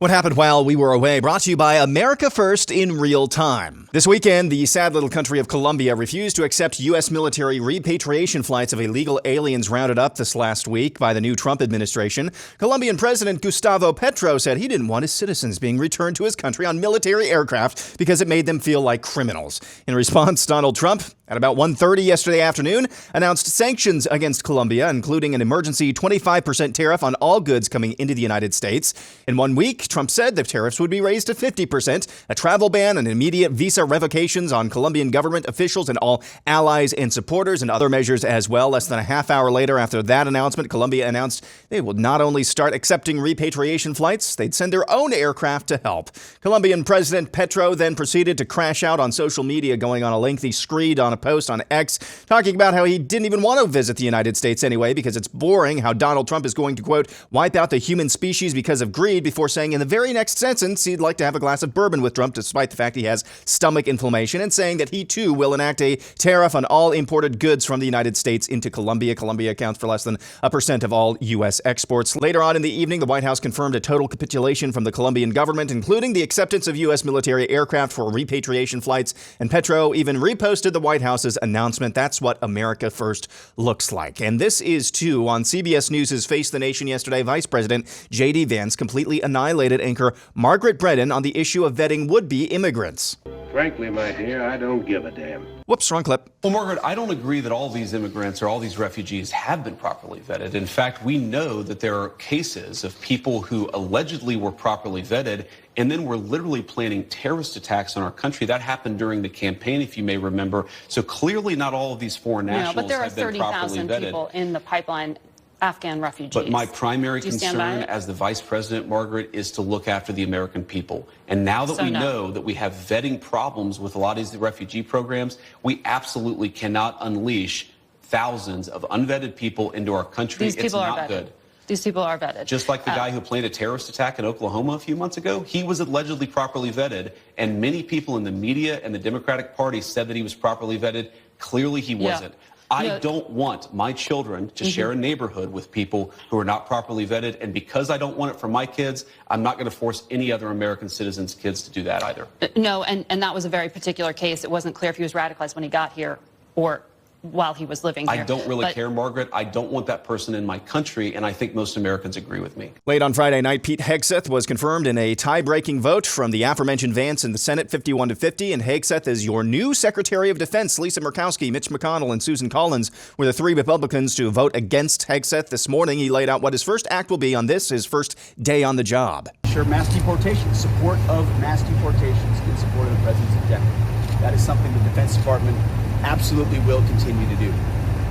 What happened while we were away, brought to you by America First in real time. This weekend, the sad little country of Colombia refused to accept U.S. military repatriation flights of illegal aliens rounded up this last week by the new Trump administration. Colombian President Gustavo Petro said he didn't want his citizens being returned to his country on military aircraft because it made them feel like criminals. In response, Donald Trump, at about 1:30 yesterday afternoon, announced sanctions against Colombia, including an emergency 25% tariff on all goods coming into the United States. In 1 week, Trump said the tariffs would be raised to 50%, a travel ban and immediate visa revocations on Colombian government officials and all allies and supporters, and other measures as well. Less than a half hour later after that announcement, Colombia announced they would not only start accepting repatriation flights, they'd send their own aircraft to help. Colombian President Petro then proceeded to crash out on social media, going on a lengthy screed on a post on X, talking about how he didn't even want to visit the United States anyway because it's boring, how Donald Trump is going to, quote, wipe out the human species because of greed, before saying in the very next sentence he'd like to have a glass of bourbon with Trump despite the fact he has stomach inflammation, and saying that he too will enact a tariff on all imported goods from the United States into Colombia. Colombia accounts for less than 1% of all U.S. exports. Later on in the evening, the White House confirmed a total capitulation from the Colombian government, including the acceptance of U.S. military aircraft for repatriation flights, and Petro even reposted the White House's announcement. That's what America First looks like. And this is too. On CBS News' Face the Nation yesterday, Vice President J.D. Vance completely annihilated anchor Margaret Brennan on the issue of vetting would-be immigrants. Frankly, my dear, I don't give a damn. Whoops, wrong clip. Well, Margaret, I don't agree that all these immigrants or all these refugees have been properly vetted. In fact, we know that there are cases of people who allegedly were properly vetted and then were literally planning terrorist attacks on our country. That happened during the campaign, if you may remember. So clearly not all of these foreign nationals have been properly vetted. But there are 30,000 people in the pipeline, Afghan refugees. But my primary concern as the vice president, Margaret, is to look after the American people. And now that we know that we have vetting problems with a lot of these refugee programs, we absolutely cannot unleash thousands of unvetted people into our country. It's not good. These people are vetted. Just like the guy who planned a terrorist attack in Oklahoma a few months ago, he was allegedly properly vetted, and many people in the media and the Democratic Party said that he was properly vetted. Clearly he wasn't. I don't want my children to share a neighborhood with people who are not properly vetted, and because I don't want it for my kids, I'm not going to force any other American citizens' kids to do that either. No, and that was a very particular case. It wasn't clear if he was radicalized when he got here or while he was living here. I don't really care, Margaret. I don't want that person in my country, and I think most Americans agree with me. Late on Friday night, Pete Hegseth was confirmed in a tie-breaking vote from the aforementioned Vance in the Senate, 51-50, and Hegseth is your new Secretary of Defense. Lisa Murkowski, Mitch McConnell, and Susan Collins were the three Republicans to vote against Hegseth this morning. He laid out what his first act will be on this, his first day on the job. Sure, mass deportation, support of mass deportations in support of the president's objective. That is something the Defense Department absolutely will continue to do.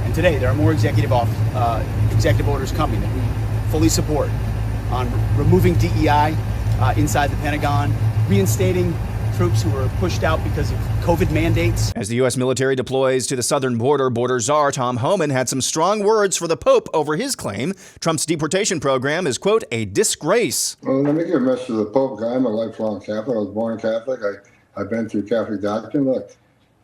And today there are more executive orders coming that we fully support on removing DEI inside the Pentagon, reinstating troops who were pushed out because of COVID mandates. As the U.S. military deploys to the southern border czar Tom Homan had some strong words for the Pope over his claim Trump's deportation program is, quote, a disgrace. Well, let me give a message to the Pope. I'm a lifelong Catholic. I was born Catholic. I've been through Catholic doctrine. Look,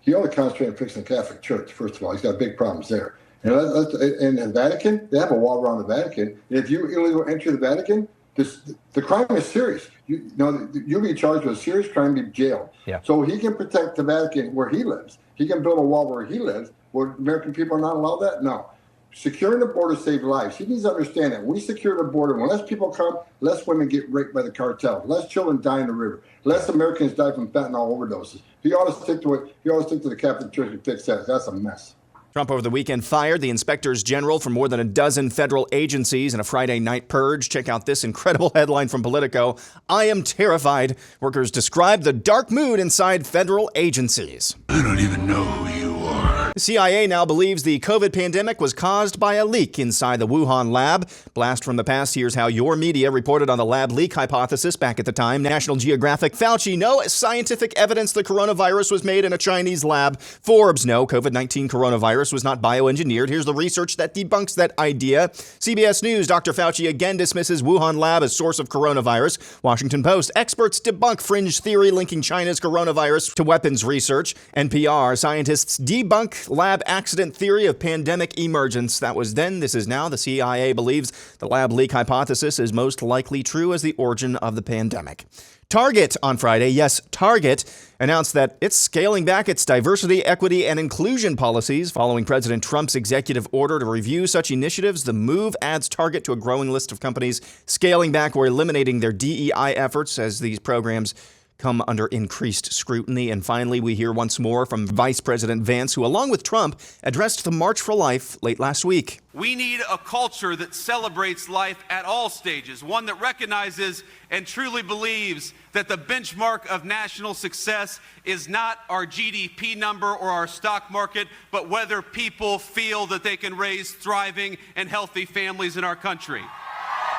he only concentrated on fixing the Catholic Church, first of all. He's got big problems there. And in the Vatican, they have a wall around the Vatican. And if you illegally enter the Vatican, the crime is serious. You'll be charged with a serious crime, be jailed. Yeah. So he can protect the Vatican where he lives. He can build a wall where he lives. Where American people are not allowed that? No. Securing the border saves lives. He needs to understand that. When we secure the border, when less people come, less women get raped by the cartel, less children die in the river, less Americans die from fentanyl overdoses. He ought to stick to it. He ought to stick to the Catholic Church and fix that. That's a mess. Trump over the weekend fired the inspectors general for more than a dozen federal agencies in a Friday night purge. Check out this incredible headline from Politico. I am terrified. Workers describe the dark mood inside federal agencies. I don't even know who you are. The CIA now believes the COVID pandemic was caused by a leak inside the Wuhan lab. Blast from the past, here's how your media reported on the lab leak hypothesis back at the time. National Geographic, Fauci, no scientific evidence the coronavirus was made in a Chinese lab. Forbes, no, COVID-19 coronavirus was not bioengineered. Here's the research that debunks that idea. CBS News, Dr. Fauci again dismisses Wuhan lab as source of coronavirus. Washington Post, experts debunk fringe theory linking China's coronavirus to weapons research. NPR, scientists debunk lab accident theory of pandemic emergence. That was then, this is now. The CIA believes the lab leak hypothesis is most likely true as the origin of the pandemic. Target on Friday, yes, Target, announced that it's scaling back its diversity, equity, and inclusion policies following President Trump's executive order to review such initiatives. The move adds Target to a growing list of companies scaling back or eliminating their DEI efforts as these programs come under increased scrutiny. And finally, we hear once more from Vice President Vance, who, along with Trump, addressed the March for Life late last week. We need a culture that celebrates life at all stages, one that recognizes and truly believes that the benchmark of national success is not our GDP number or our stock market, but whether people feel that they can raise thriving and healthy families in our country.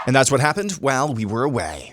And that's what happened while we were away.